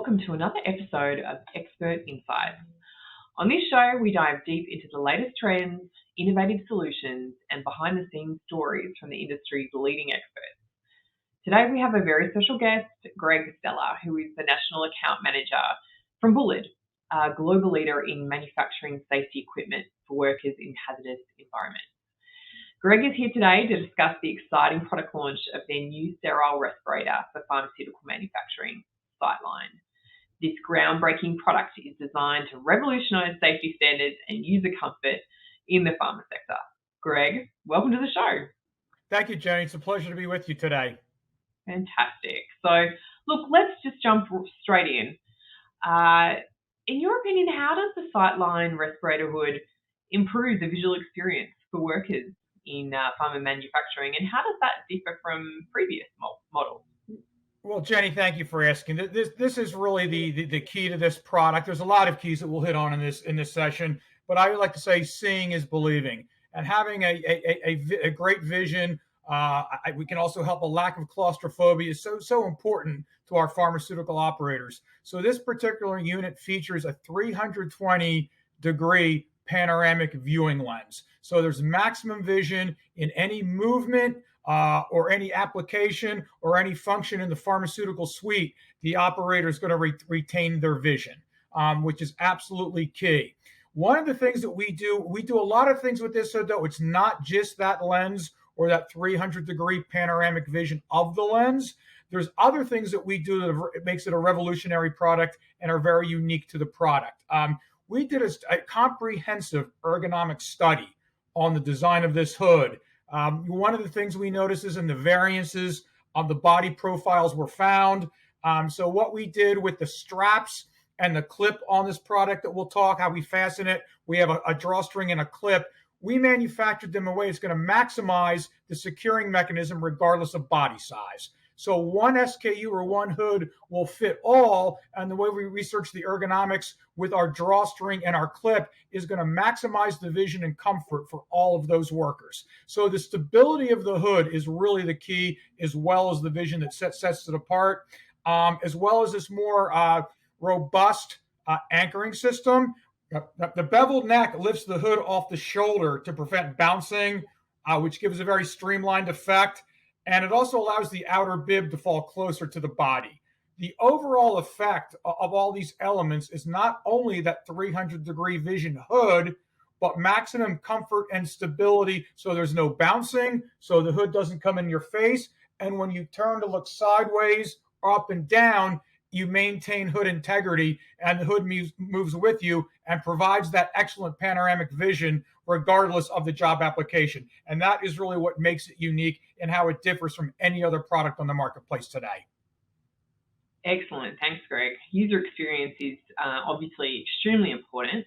welcome to another episode of Expert Insights. On this show, we dive deep into the latest trends, innovative solutions, and behind-the-scenes stories from the industry's leading experts. Today, we have a very special guest, Greg Steller, who is the National Account Manager from Bullard, a global leader in manufacturing safety equipment for workers in hazardous environments. Greg is here today to discuss the exciting product launch of their new Sterile Respirator for pharmaceutical manufacturing, Sightline. This groundbreaking product is designed to revolutionise safety standards and user comfort in the pharma sector. Greg, welcome to the show. Thank you, Jenny. It's a pleasure to be with you today. Fantastic. So, look, let's just jump straight in. In your opinion, how does the Sightline Respirator hood improve the visual experience for workers in pharma manufacturing, and how does that differ from previous models? Well, Jenny, thank you for asking. This is really the key to this product. There's a lot of keys that we'll hit on in this session, but I would like to say seeing is believing, and having a great vision. We can also help a lack of claustrophobia is so important to our pharmaceutical operators. So this particular unit features a 320-degree panoramic viewing lens. So there's maximum vision in any movement or any application or any function in the pharmaceutical suite. The operator is going to retain their vision, which is absolutely key. One of the things that we do a lot of things with this hood, though. It's not just that lens or that 300-degree panoramic vision of the lens. There's other things that we do that makes it a revolutionary product and are very unique to the product. We did a comprehensive ergonomic study on the design of this hood. One of the things we noticed is in the variances of the body profiles were found. So what we did with the straps and the clip on this product that we'll talk, how we fasten it, we have a drawstring and a clip. We manufactured them in a way that's going to maximize the securing mechanism regardless of body size. So one SKU or one hood will fit all, and the way we research the ergonomics with our drawstring and our clip is going to maximize the vision and comfort for all of those workers. So the stability of the hood is really the key, as well as the vision that sets it apart, as well as this more robust anchoring system. The beveled neck lifts the hood off the shoulder to prevent bouncing, which gives a very streamlined effect. And it also allows the outer bib to fall closer to the body. The overall effect of all these elements is not only that 300-degree vision hood, but maximum comfort and stability. So there's no bouncing, so the hood doesn't come in your face. And when you turn to look sideways or up and down, you maintain hood integrity, and the hood moves with you and provides that excellent panoramic vision regardless of the job application. And that is really what makes it unique and how it differs from any other product on the marketplace today. Excellent. Thanks, Greg. User experience is obviously extremely important.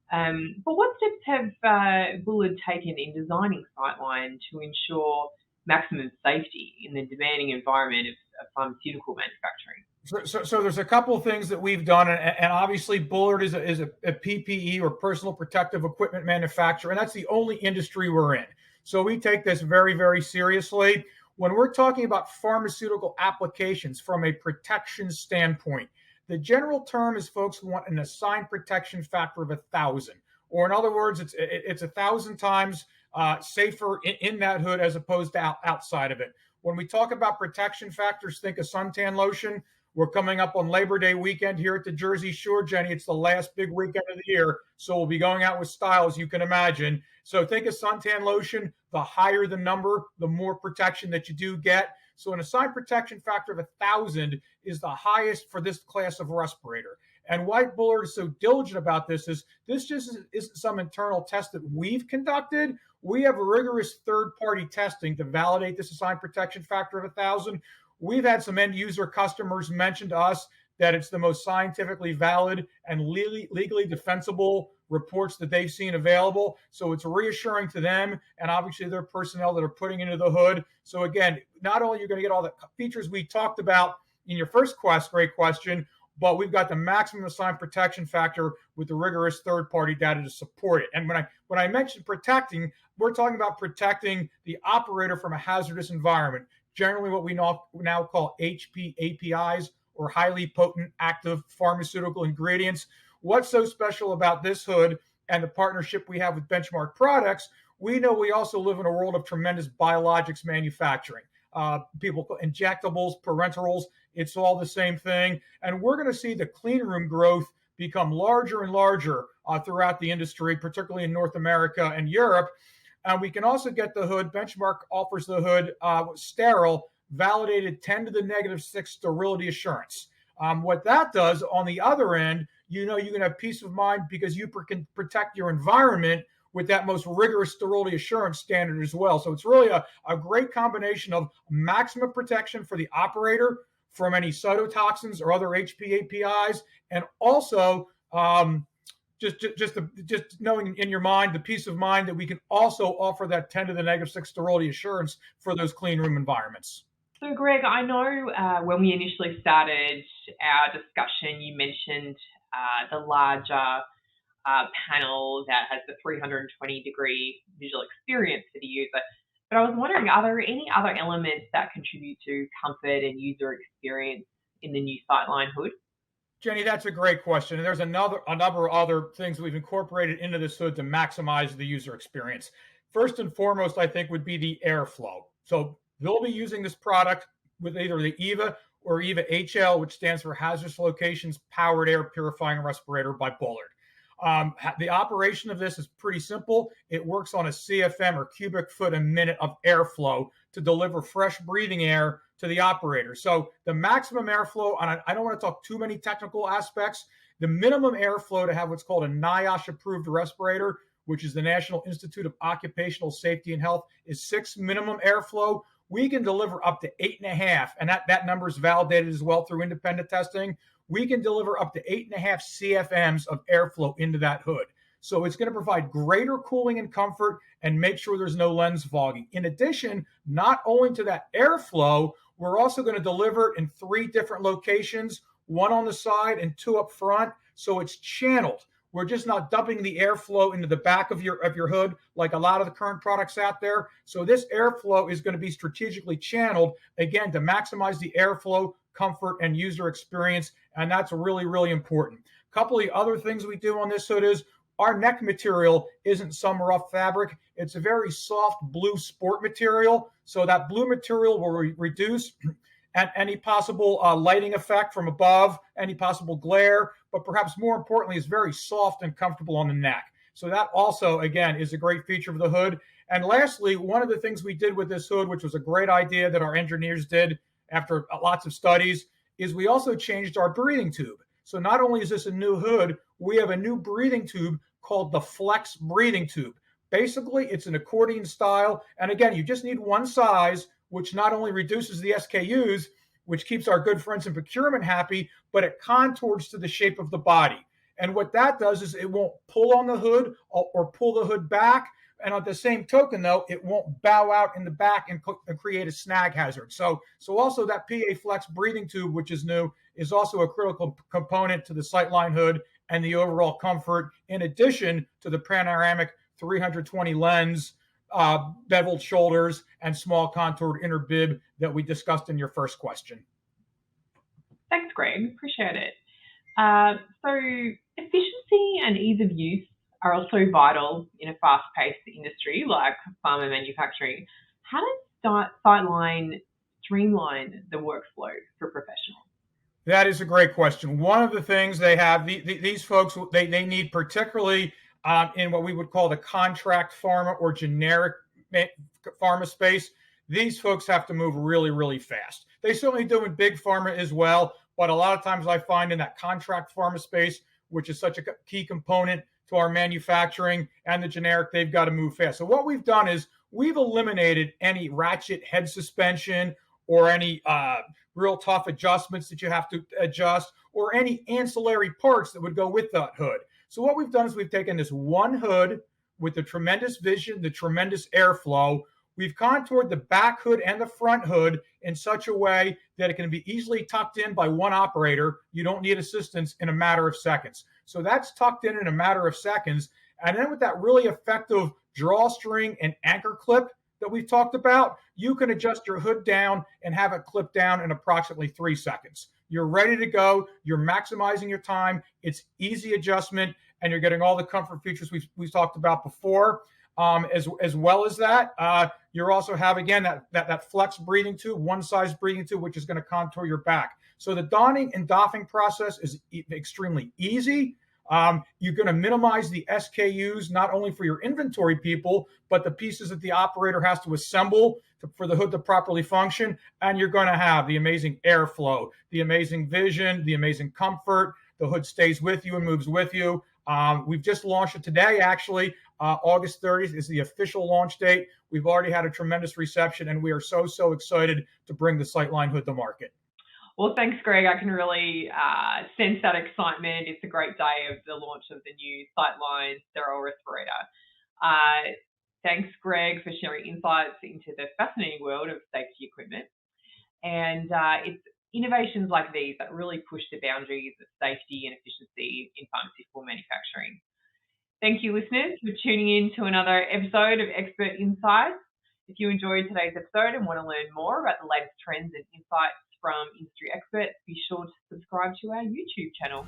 But what steps have Bullard taken in designing Sightline to ensure maximum safety in the demanding environment of pharmaceutical manufacturing? So there's a couple of things that we've done, and obviously Bullard is a PPE or personal protective equipment manufacturer, and that's the only industry we're in. So we take this very, very seriously. When we're talking about pharmaceutical applications from a protection standpoint, the general term is folks who want an assigned protection factor of 1,000, or in other words, it's 1,000 times safer in that hood as opposed to outside of it. When we talk about protection factors, think of suntan lotion. We're coming up on Labor Day weekend here at the Jersey Shore, Jenny. It's the last big weekend of the year, so we'll be going out with style, as you can imagine. So think of suntan lotion. The higher the number, the more protection that you do get. So an assigned protection factor of 1,000 is the highest for this class of respirator. And why Bullard is so diligent about this is this just isn't some internal test that we've conducted. We have rigorous third-party testing to validate this assigned protection factor of 1,000. We've had some end user customers mention to us that it's the most scientifically valid and legally defensible reports that they've seen available. So it's reassuring to them and obviously their personnel that are putting into the hood. So again, not only are you going to get all the features we talked about in your first great question, but we've got the maximum assigned protection factor with the rigorous third-party data to support it. And when I mention protecting, we're talking about protecting the operator from a hazardous environment, generally what we now call HP APIs or highly potent active pharmaceutical ingredients. What's so special about this hood and the partnership we have with Benchmark Products? We know we also live in a world of tremendous biologics manufacturing. People, injectables, parenterals, it's all the same thing. And we're going to see the clean room growth become larger and larger throughout the industry, particularly in North America and Europe. And we can also get the hood. Benchmark offers the hood sterile, validated 10 to the negative 6 sterility assurance. What that does on the other end, you can have peace of mind because you can protect your environment with that most rigorous sterility assurance standard as well. So it's really a great combination of maximum protection for the operator from any cytotoxins or other HPAPIs, and also just knowing in your mind the peace of mind that we can also offer that 10 to the negative 6 sterility assurance for those clean room environments. So, Greg, I know when we initially started our discussion, you mentioned the larger panel that has the 320-degree visual experience for the user. But I was wondering, are there any other elements that contribute to comfort and user experience in the new Sightline hood? Jenny, that's a great question. And there's a number of other things we've incorporated into this hood to maximize the user experience. First and foremost, I think, would be the airflow. So they'll be using this product with either the EVA or EVA HL, which stands for Hazardous Locations Powered Air Purifying Respirator by Bullard. The operation of this is pretty simple. It works on a CFM, or cubic foot a minute, of airflow to deliver fresh breathing air to the operator. So the maximum airflow, and I don't want to talk too many technical aspects, the minimum airflow to have what's called a NIOSH approved respirator, which is the National Institute of Occupational Safety and Health, is 6 minimum airflow. We can deliver up to 8.5, and that number is validated as well through independent testing. We can deliver up to 8.5 CFMs of airflow into that hood. So it's going to provide greater cooling and comfort and make sure there's no lens fogging. In addition, not only to that airflow, we're also going to deliver it in 3 different locations, 1 on the side and 2 up front. So it's channeled. We're just not dumping the airflow into the back of your hood like a lot of the current products out there. So this airflow is going to be strategically channeled, again, to maximize the airflow, comfort, and user experience. And that's really, really important. A couple of other things we do on this hood is our neck material isn't some rough fabric. It's a very soft blue sport material. So that blue material will reduce any possible lighting effect from above, any possible glare, but perhaps more importantly, is very soft and comfortable on the neck. So that also, again, is a great feature of the hood. And lastly, one of the things we did with this hood, which was a great idea that our engineers did after lots of studies, is we also changed our breathing tube. So not only is this a new hood, we have a new breathing tube called the Flex breathing tube. Basically, it's an accordion style. And again, you just need one size, which not only reduces the SKUs, which keeps our good friends in procurement happy, but it contours to the shape of the body. And what that does is it won't pull on the hood or pull the hood back. And on the same token, though, it won't bow out in the back and create a snag hazard. So also that PA Flex breathing tube, which is new, is also a critical component to the Sightline hood and the overall comfort, in addition to the panoramic 320 lens, beveled shoulders, and small contoured inner bib that we discussed in your first question. Thanks, Greg. Appreciate it. So efficiency and ease of use are also vital in a fast-paced industry like pharma manufacturing. How does Sightline streamline the workflow for professionals? That is a great question. One of the things they have, these folks, they need particularly in what we would call the contract pharma or generic pharma space, these folks have to move really, really fast. They certainly do in big pharma as well, but a lot of times I find in that contract pharma space, which is such a key component to our manufacturing and the generic, they've got to move fast. So what we've done is we've eliminated any ratchet head suspension or any real tough adjustments that you have to adjust or any ancillary parts that would go with that hood. So what we've done is we've taken this one hood with the tremendous vision, the tremendous airflow. We've contoured the back hood and the front hood in such a way that it can be easily tucked in by one operator. You don't need assistance in a matter of seconds. So that's tucked in a matter of seconds. And then with that really effective drawstring and anchor clip that we've talked about, you can adjust your hood down and have it clip down in approximately 3 seconds. You're ready to go. You're maximizing your time. It's easy adjustment, and you're getting all the comfort features we've talked about before. As well as that, you also have, again, that flex breathing tube, one size breathing tube, which is going to contour your back. So the donning and doffing process is extremely easy. You're going to minimize the SKUs, not only for your inventory people, but the pieces that the operator has to assemble for the hood to properly function. And you're going to have the amazing airflow, the amazing vision, the amazing comfort. The hood stays with you and moves with you. We've just launched it today, actually. August 30th is the official launch date. We've already had a tremendous reception, and we are so excited to bring the Sightline hood to market. Well, thanks, Greg. I can really sense that excitement. It's a great day of the launch of the new Sightline Sterile Respirator. Thanks, Greg, for sharing insights into the fascinating world of safety equipment. And it's innovations like these that really push the boundaries of safety and efficiency in pharmaceutical manufacturing. Thank you, listeners, for tuning in to another episode of Expert Insights. If you enjoyed today's episode and want to learn more about the latest trends and insights from industry experts, be sure to subscribe to our YouTube channel.